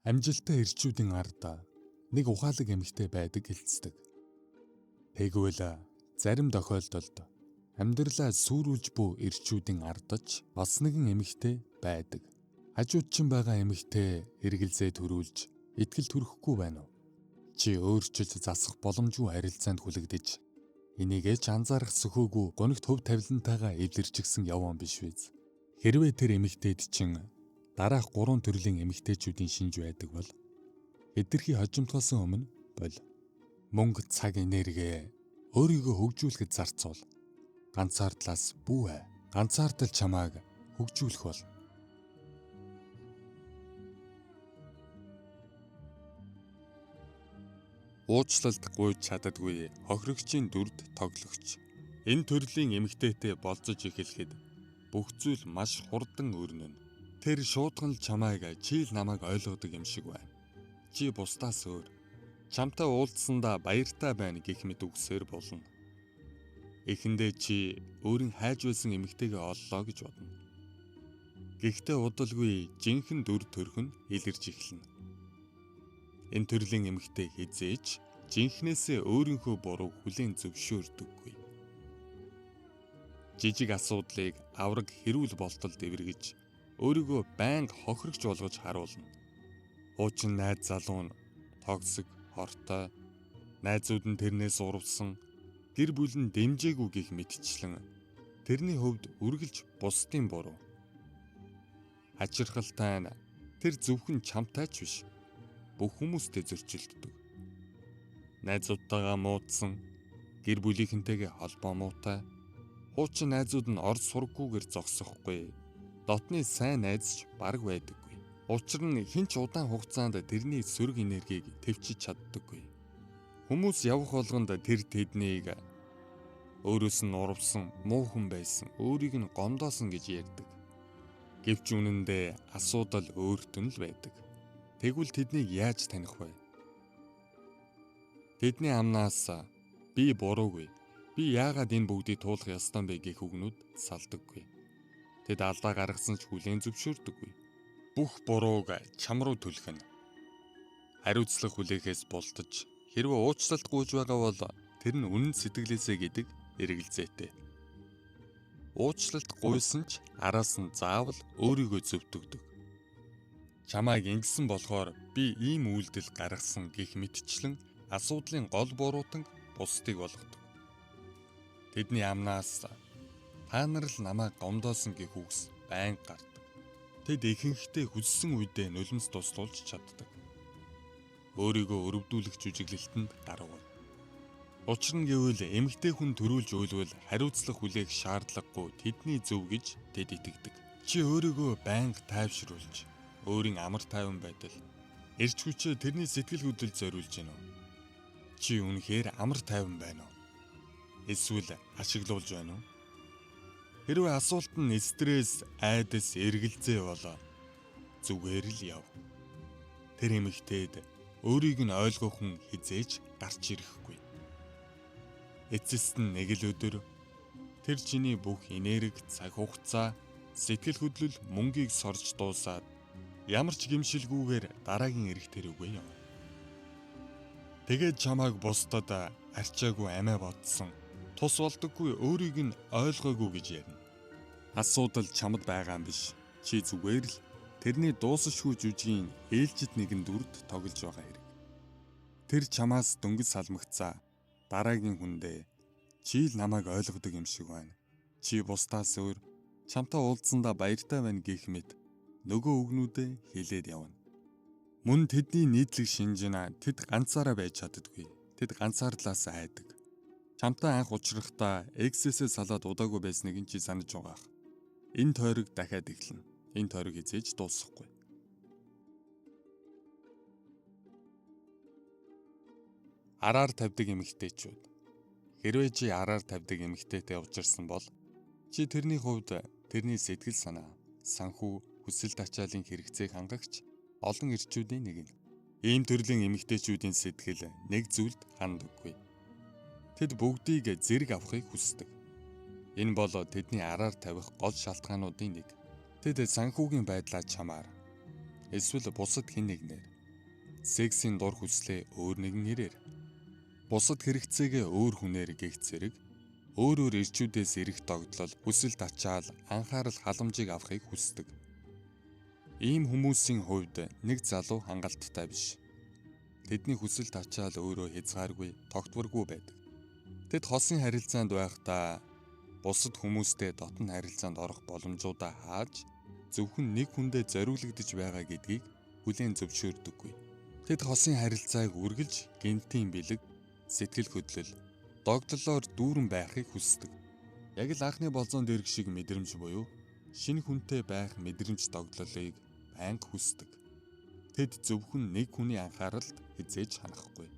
Амжилттай эрчүүдийн ард нэг ухаалаг эмэгтэй байдаг гэлцдэг. Тэгвэл зарим тохиолдолд амьдралаа сүрүүлж буй эрчүүдийн ардч бас нэгэн эмэгтэй байдаг. Хажуудчин байгаа эмэгтэй эргэлзээ төрүүлж итгэл төрөхгүй байна уу? Чи өөрчилж засах боломжгүй харилцаанд хүлэгдэж энийгээ ч анзаарах сөхөөгүй гонигт хөв тавилантайгаа эвлэрчгсэн явсан биш биз? Хэрвээ тэр эмэгтэйд чин дараах 3 төрлийн эмэгтэйчүүдийн шинж байдаг бол эдгэрхий хожимдохоос өмнө мөнгө, цаг, энерги өөрийгөө хөгжүүлэхэд зарцуул. Ганцаардлаас бүү. Ганцаардал чамааг хөгжүүлэх бол. Уучлалт гуйж чаддаггүй хохирогчийн дүрд тоглогч. Энэ төрлийн эмэгтэйтэй болцож эхлэхэд бүх зүйл маш хурдан өрнөнө. Тэр шуудхан л чамайг чи л намайг ойлгодог юм шиг байна. Чи бусдаас өөр. Чамтай уулзсандаа баяртай байна гэх мэт үгсээр болно. Эхэндээ чи өөрийн хайж байсан эмэгтэйгээ оллоо гэж бодно. Гэхдээ удалгүй жинхэнэ дүр төрх нь илэрч эхэлнэ. Энэ төрлийн эмэгтэй хизээч жинхнээсээ өөрийнхөө бурууг хүлээн зөвшөөрдөггүй. Жижиг асуудлыг авраг хэрүүл болтолд эвэргэж өөрийгөө байнга хохирогч болгож харуулна. Хуучин найз залуу нь токсик, хортой, найзууд нь тэрнээс урвсан, гэр бүл нь дэмжээгүй гэх мэтчлэн тэрний хувьд үргэлж бусдын буруу. Хачирхалтай нь тэр зөвхөн чамтай ч биш, бүх хүмүүстэй зөрчилддөг. Найзуудтайгаа муудсан, гэр бүлийнхэнтэйгээ холбоо муутай, хуучин найзууд нь ор сурггүйгээр зогсохгүй, дотны сайн найз ч бараг байдаггүй. Учир нь хинч удаан хугацаанд тэрний сөрөг энергийг төвчиж чаддаггүй. Хүмүүс явах болгонд тэр тэднийг өөрөөс нь урвсан, муу хүн байсан, өөрийг нь гомдоосон гэж ярьдаг. Гэвч үнэндээ асуудал өөрт нь л байдаг. Тэгвэл тэднийг яаж таних вэ? Тэдний амнаас би буруугүй, би яагаад энэ бүгдийг туулах ёстой бэ гэх үгнүүд салдаггүй. Тэд алдаа гаргасан ч хүлээн зөвшөөрдөггүй. Бүх бурууг чам руу түлхэнэ. Хариуцлага хүлээхээс бултаж, хэрвээ уучлалт гуйж байгаа бол тэр нь үнэн сэтгэлээсээ гэдэг эргэлзээтэй. Уучлалт гуйсан ч араас нь заавал өөрийгөө зөвтгөдөг. Чамайг ингэсэн болохоор би ийм үйлдэл гаргасан гэх мэтчлэн асуудлын гол буруутан бусдыг болгодог. Тэдний амнаас та нар л намайг гомдоосон гэх үгс байнга гардаг. Тэд ихэнхдээ хүссэн үедээ нулимс туслуулж чаддаг. Өөрийгөө өрөвдүүлэх жүжиглэлтэнд гарав. Учир нь гэвэл эмэгтэй хүн төрүүлж уйлвал хариуцлага хүлээх шаардлагагүй тэдний зөв гэж тэд итгэдэг. Чи өөрийгөө байнга тайвшруулж, өөрийн амар тайван байдал, эрч хүчээ тэрний сэтгэл хөдлөлд зориулж гинэ үү? Чи үнэхээр амар тайван байна уу? Эсвэл ашиглуулж байна уу? Хэрвээ асуулт нь стресс, айдас, эргэлзээ болоо зүгээр л яв. Тэр эмэгтэйд өөрийг нь ойлгох хүн хизээж гарч ирэхгүй. Эцэст нь нэг л өдөр тэр чиний бүх энерги, цаг хугацаа, сэтгэл хөдлөл, мөнгийг сорж дуусаад ямар ч гэмшилгүйгээр дараагийн эрэгтэй рүүгээ явна. Тэгээд чамайг бусдад арчаагүй амиа бодсон, тус болдоггүй өөрийг нь ойлгоогүй гэж ярина. Асуудал чамд байгаа юм биш. Чи зүгээр л тэрний дуусашгүй жүжигийн ээлжид нэгэн дүрд тоглож байгаа хэрэг. Тэр чамаас дөнгөж салмагцаа дараагийн хүндээ чи л намайг ойлгодог юм шиг байна. Чи бусдаас өөр, чамтай уулзсандаа баяртай байна гэх мэт нөгөө үгнүүдээ хэлээд явна. Мөн тэдний нийтлэг шинжинаа тэд ганцаараа байж чаддаггүй. Тэд ганцаардлаас айдаг. Чамтай анх уулзрахдаа X-ээс салаад удаагүй байсныг чи санаж байгаа. Энэ тойрог дахиад эхэлнэ. Энэ тойрог хизээж дуусахгүй. Араар тавьдаг эмэгтэйчүүд. Хэрвээ чи араар тавьдаг эмэгтэйтэй уулзсан бол чи тэрний хувьд тэрний сэтгэл санаа, санхүү, хүсэл тачаалын хэрэгцээг хангагч олон эрчүүдийн нэг нь. Ийм төрлийн эмэгтэйчүүдийн сэтгэл нэг зүйлд ханддаггүй. Тэд бүгдийг зэрэг авахыг хүсдэг. Энэ бол тэдний араар тавих гол шалтгаануудын нэг. Тэд санхүүгийн байдлаа чамаар, эсвэл бусад хэн нэгнээр сексийн дур хүслээ өөр нэгэн нэрээр, бусад хэрэгцээгээ өөр хүнээр гэгц зэрэг, өөр ирчүүдээс ирэх догдлол, хүсэлт ачаал, анхаарал халамжийг авахыг хүсдэг. Ийм хүмүүсийн хувьд нэг залуу хангалттай биш. Тэдний хүсэлт ачаал өөрөө хязгааргүй, тогтворгүй байдаг. Тэд хосын харилцаанд байхдаа бусад хүмүүстэй дотн харилцаанд орох боломжуудаа хааж, зөвхөн нэг хүндээ зориулагдж байгаа гэдгийг хүлээн зөвшөөрдөггүй. Тэд хосын харилцааг үргэлж гэмтийн бэлэг, сэтгэл хөдлөл, догдлолоор дүүрэн байхыг хүсдэг. Яг л анхны болзоонд ирэх шиг мэдрэмж буюу шинэ хүнтэй байх мэдрэмж догдлолыг байнга хүсдэг. Тэд зөвхөн нэг хүний анхааралд хизээж ханахгүй.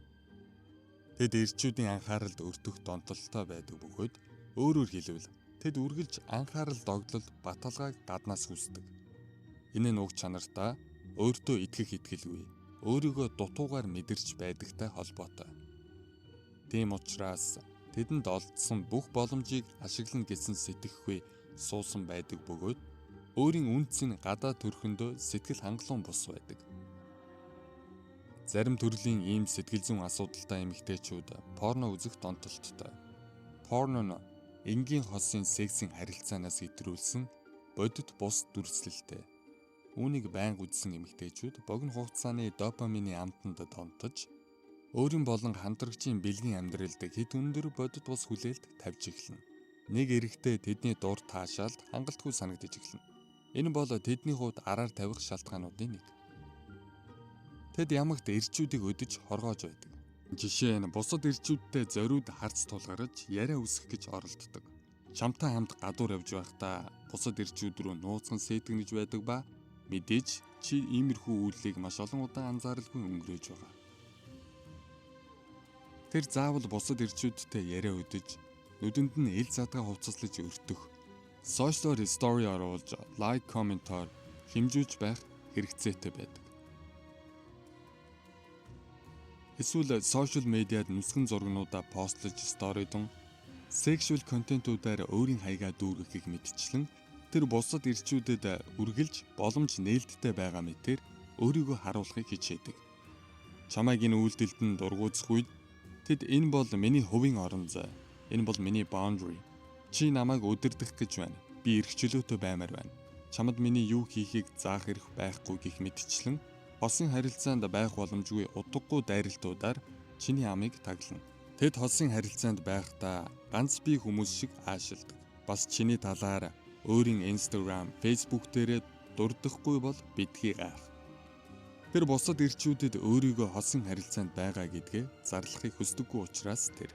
Тэд ирчүүдийн анхааралд өртөх донтолтой байдаг бөгөөд өөрөөр хэлбэл тэд үргэлж анхаарал догдлол баталгааг гаднаас хүсдэг. Энэ нь уг чанартаа өөртөө итгэх итгэлгүй, өөрийгөө дутуугаар мэдэрч байдагтай холбоотой. Тийм учраас тэдэнд олдсон бүх боломжийг ашиглана гэсэн сэтгэхүй суусан байдаг бөгөөд өөрийн үнцийн гадаа төрхөндөө сэтгэл хангалуун бус байдаг. Зарим төрлийн ийм сэтгэл зүйн асуудалтай эмэгтэйчүүд порно үзэх донтолттой. Порно нь энгийн хосын сексийн харилцаанаас итрүүлсэн бодит бус дүрслэлтэй. Үүнийг байнга үзсэн эмэгтэйчүүд богино хугацааны допамины амтанд донтож, өөрийн болон хамтрагчийн бэлгийн амьдралд хэд өндөр бодит бус хүлээлт тавьж эхэлнэ. Нэг эрэхтэй тэдний дур таашаалд хангалтгүй санагдаж эхэлнэ. Энэ бол тэдний хувьд араар тавих шалтгаануудын нэг. Тэд ямагт ирчүүдийг өдөж хоргоож байдаг. Жишээ нь бусад ирчүүдтэй зориуд харц тулгарч яриа үсгэх гэж оролддог. Чамтай хамт гадуур явж байхдаа бусад ирчүүд рүү нууцхан сэтгэнэж байдаг ба мэдээж чи иймэрхүү үйлийг маш олон удаа анзааралгүй өнгөрөөж байгаа. Тэр заавал бусад ирчүүдтэй яриа өдөж, нүдэнд нь ил задгаа хувцаслаж өртөх, сошиал стори оруулж, лайк комментоор хэмжүүлж байх хэрэгцээтэй байдаг. Эсвэл сошиал медиад нүсгэн зургнуудаа постлож сторидон сексуал контентуудаар өөрийн хаягаа дүүргэхийг мэдчлэн тэр бусад ирчүүдэд үргэлж боломж нээлттэй байгаа мэтээр өөрийгөө харуулахыг хичээдэг. Чамайг энэ үйлдэлд нь дургуутсах үед тэд энэ бол миний хувийн орон зай. Энэ бол миний boundary. Чи намайг өдөрдөх гэж байна. Би эрх чөлөөтэй баймаар байна. Чамд миний юу хийхийг заах эрх байхгүй гэх мэтчлэн хосын харилцаанд байх боломжгүй утгагүй дайралтуудаар чиний амийг таглана. Тэд хосын харилцаанд байхдаа ганц бие хүмүүс шиг аашилдаг. Бас чиний талаар өөрийн Instagram, Facebook дээрээ дурдахгүй бол битгий гайх. Тэр бусад ирчүүдэд өөрийгөө хосын харилцаанд байгаа гэдгээ зарлахыг хүсдэггүй учраас тэр.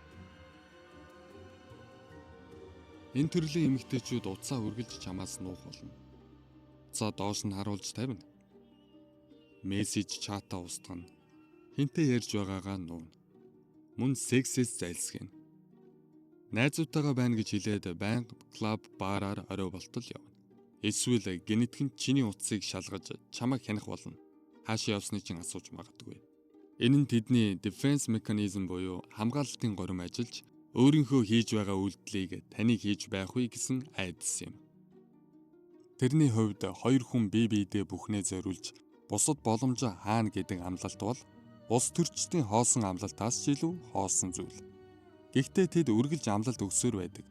Энэ төрлийн эмэгтэйчүүд утсаа үргэлж чамаас нуух болно. Утсаа доош нь харуулж тавина. Мессеж чатаа устгана. Хинтээ ярьж байгаагаа нуuna. Мөн сексээс зайлсхийна. Найзуудтайгаа байна гэж хэлээд байнга клуб, баараар орой болтол явна. Эсвэл генетик нь чиний утсыг шалгаж чамайг хянах болно. Хаашаа явсныг чинь асууж магадгүй. Энэ нь тэдний defense mechanism буюу хамгаалалтын горим ажиллаж өөрийнхөө хийж байгаа үйлдэлийг таныг хийж байх вэ гэсэн айдас юм. Тэрний хувьд хоёр хүн бие биедээ бүхнээ зориулж бусад боломжоо хаана гэдэг амлалт бол ус төрчдийн хоосон амлалтаас ч илүү хоосон зүйл. Гэхдээ тэд үргэлж амлалт өгсөөр байдаг.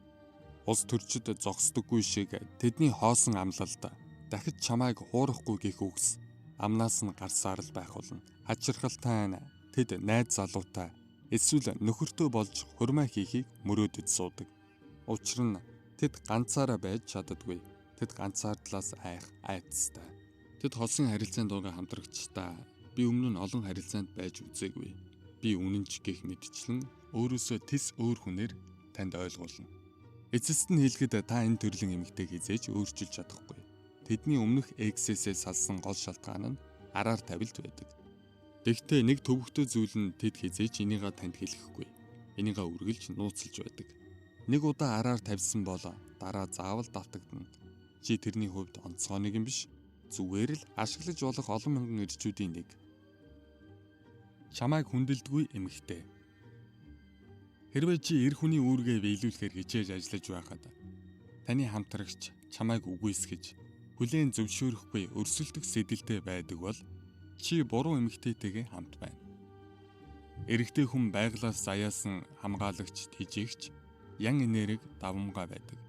Ус төрчид зогсдоггүй шиг тэдний хоосон амлалт дахиж чамайг хуурахгүй гэх үгс амнаас нь гарсаар л байх болно. Хачирхалтай тэд найз залуутай эсвэл нөхөртөө болж хурмаа хийхийг мөрөөдөж суудаг. Учир нь тэд ганцаараа байж чаддаггүй. Тэд ганцаардлаас айх айцтай. Тэд хосын харилцаанд байгаа хамтрагчтай би өмнө нь олон харилцаанд байж үзээгүй. Би үнэнч гэх мэдчлэн өөрөөсөө тис өөр хүнээр танд ойлгуулна. Эцэст нь хэлэхэд та энэ төрлийн эмэгтэйг хизээж өөрчилж чадахгүй. Тэдний өмнөх эксээсээ салсан гол шалтгаан нь араар тавилт байдаг. Гэхдээ нэг төвөгтэй зүйл нь тэд хизээж энийгээ танд хэлэхгүй. Энийгээ үргэлж нууцлж байдаг. Нэг удаа араар тавьсан бол дараа заавал давтагдана. Чи тэрний хувьд онцгой нэг юм биш. Зүгээр л ашиглаж болох олон мянган ирчүүдийн нэг. Чамайг хүндэлдэггүй эмэгтэй. Хэрвээ чи эр хүний үүргээ биелүүлэхээр хичээж ажиллаж байхад таны хамтрагч чамайг үгүйсгэж хүлээн зөвшөөрөхгүй өрсөлдөх сэдэлтэй байдаг бол Чи буруу эмэгтэйтэйгээ хамт байна. Эрэгтэй хүн байглаас заяасан хамгаалагч тэжээгч ян энерги давамгай байдаг.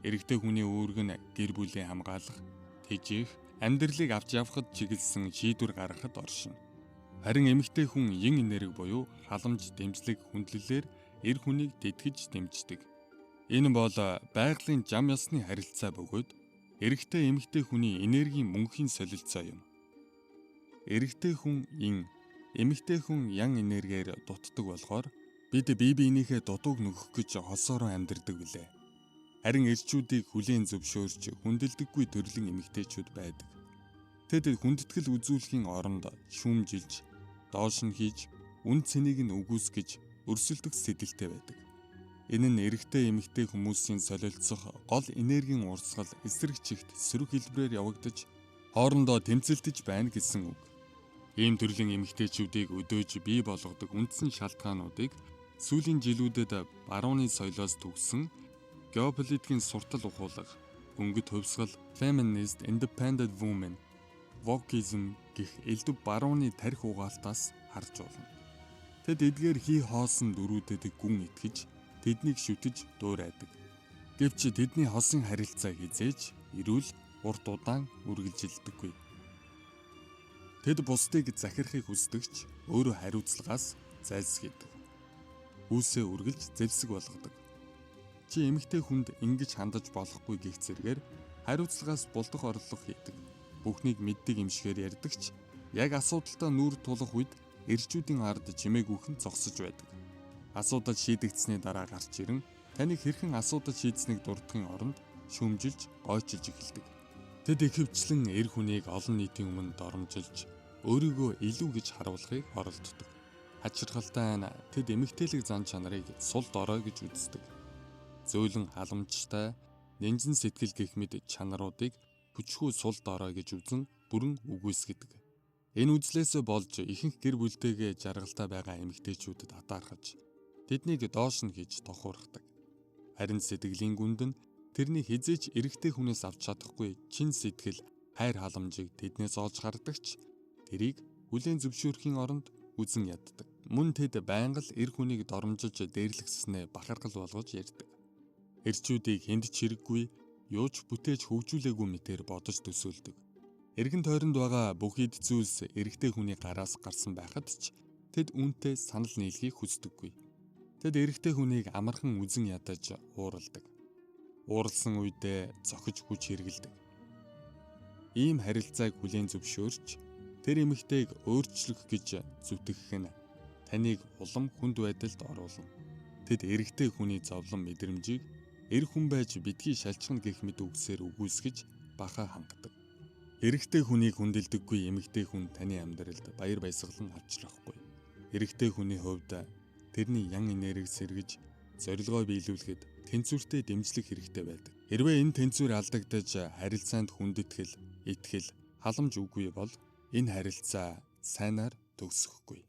Эрэгтэй хүний үүрэг нь гэр бүлээ хамгаалах, тэжээх, амьдралыг авч явахад чиглэсэн шийдвэр гаргахад оршино. Харин эмэгтэй хүн yin энерги буюу халамж, дэмжлэг, хүндлэлээр эр хүнийг тэтгэж дэмждэг. Энэ бол байгалийн зам ёсны харилцаа бөгөөд эрэгтэй эмэгтэй хүний энергийн мөнхийн солилцоо юм. Эрэгтэй хүн yin, эмэгтэй хүн yang энергиээр дутдаг болохоор бид бие биенийхээ дутууг нөгөх гэж хосоороо амьдардаг билээ. Харин эрчүүдийг хүлээн зөвшөөрч хүндэлдэггүй төрлийн эмэгтэйчүүд байдаг. Тэд хүндэтгэл үзүүлэхийн оронд шүүмжилж, доош нь хийж, үн цэнийг нь үгүйсгэж өрсөлдөх сэтгэлтэй байдаг. Энэ нь эрэгтэй эмэгтэй хүмүүсийн солилцох гол энергийн урсгал эсрэг чигт сөрөг хэлбэрээр явагдаж хоорондоо тэмцэлдэж байна гэсэн үг. Ийм төрлийн эмэгтэйчүүдийг өдөөж бий болгодог үндсэн шалтгаануудыг сүүлийн жилүүдэд барууны соёлоос төгсөн геополитикийн суртал ухуулах, өнгөт хувьсгал, feminist, independent women, wokeism гэх элдв барууны тарих угаалтаас харж болно. Тэд эдгээр хий хоосон дөрүүдэд гүн итгэж, тэднийг шүтэж дуурайдаг. Гэвч тэдний хосын харилцаа хизээж, эрүүл, урт удаан үргэлжилдэггүй. Тэд бусдыг захирахыг хүсдэгч өөрөө хариуцлагаас зайлсхийдэг. Үүсээ үргэлж зэвсэг болгодог. Чи эмэгтэй хүнд ингэж хандаж болохгүй гэх зэргээр хариуцлагаас булдах орлого хийдэг. Бүхнийг мэддэг юм шигээр ярьдагч яг асуудалтай нүүр тулах үед эрчүүдийн ард чимээгүйхэн зогсож байдаг. Асуудал шийдэгдсэний дараа гарч ирэн таныг хэрхэн асуудал шийдсэнийг дурдахын оронд шүүмжилж, гойчилж эхэлдэг. Тэд ихэвчлэн эр хүнийг олон нийтийн өмнө доромжилж, өөрийгөө илүү гэж харуулахыг оролддог. Хачирхалтай нь тэд эмэгтэйлэг зан чанарыг сул дорой гэж үздэг. Зөөлөн халамжтай, нэнжин сэтгэл гэх мэт чанаруудыг хүчгүй сул дорой гэж үзэн бүрэн үгүйсгэдэг. Энэ үзлээсээ болж ихэнх гэр бүлтэйгээ жаргалтай байгаа эмэгтэйчүүдэд атаархаж, тэднийг доош нь хийж тохуурхдаг. Харин сэтгэлийн гүнд нь тэрний хизээч эрэгтэй хүнээс авч чадахгүй чин сэтгэл, хайр халамжийг тэднээс олж хардагч тэрийг хүлээн зөвшөөрөхийн оронд үзэн яддаг. Мөн тэд байнга л эр хүнийг доромжилж дээрлэгснээ бахархал болгож ярьдаг. Эрчүүдийг хэнд ч хэрэггүй, юуч бүтээж хөгжүүлээгүй мэтээр бодож төсөөлдөг. Эргэн тойронд байгаа бүх эд зүйлс эрэгтэй хүний гараас гарсан байхад ч тэд үүнтэй санал нийлхийг хүсдэггүй. Тэд эрэгтэй хүнийг амархан үзэн ядаж уурладаг. Ууралсан үедээ цохиж хүч хэргэлдэг. Ийм харилцааг хүлээн зөвшөөрч тэр эмэгтэйг өөрчлөх гэж зүтгэх нь таныг улам хүнд байдалд оруулна. Тэд эрэгтэй хүний зовлон мэдрэмжийг эр хүн байж битгий шалчгана гэх мэт үгсээр үгүйсгэж баха хангадаг. Эрэгтэй хүнийг хүндэлдэггүй эмэгтэй хүн таны амьдралд баяр баясгалан авчрахгүй. Эрэгтэй хүний хувьд тэрний ян энерги сэргэж зорилгоо биелүүлэхэд тэнцвэртэй дэмжлэг хэрэгтэй байдаг. Хэрвээ энэ тэнцвэр алдагдаж харилцаанд хүндэтгэл, итгэл, халамж үгүй бол энэ харилцаа сайнаар төгсөхгүй.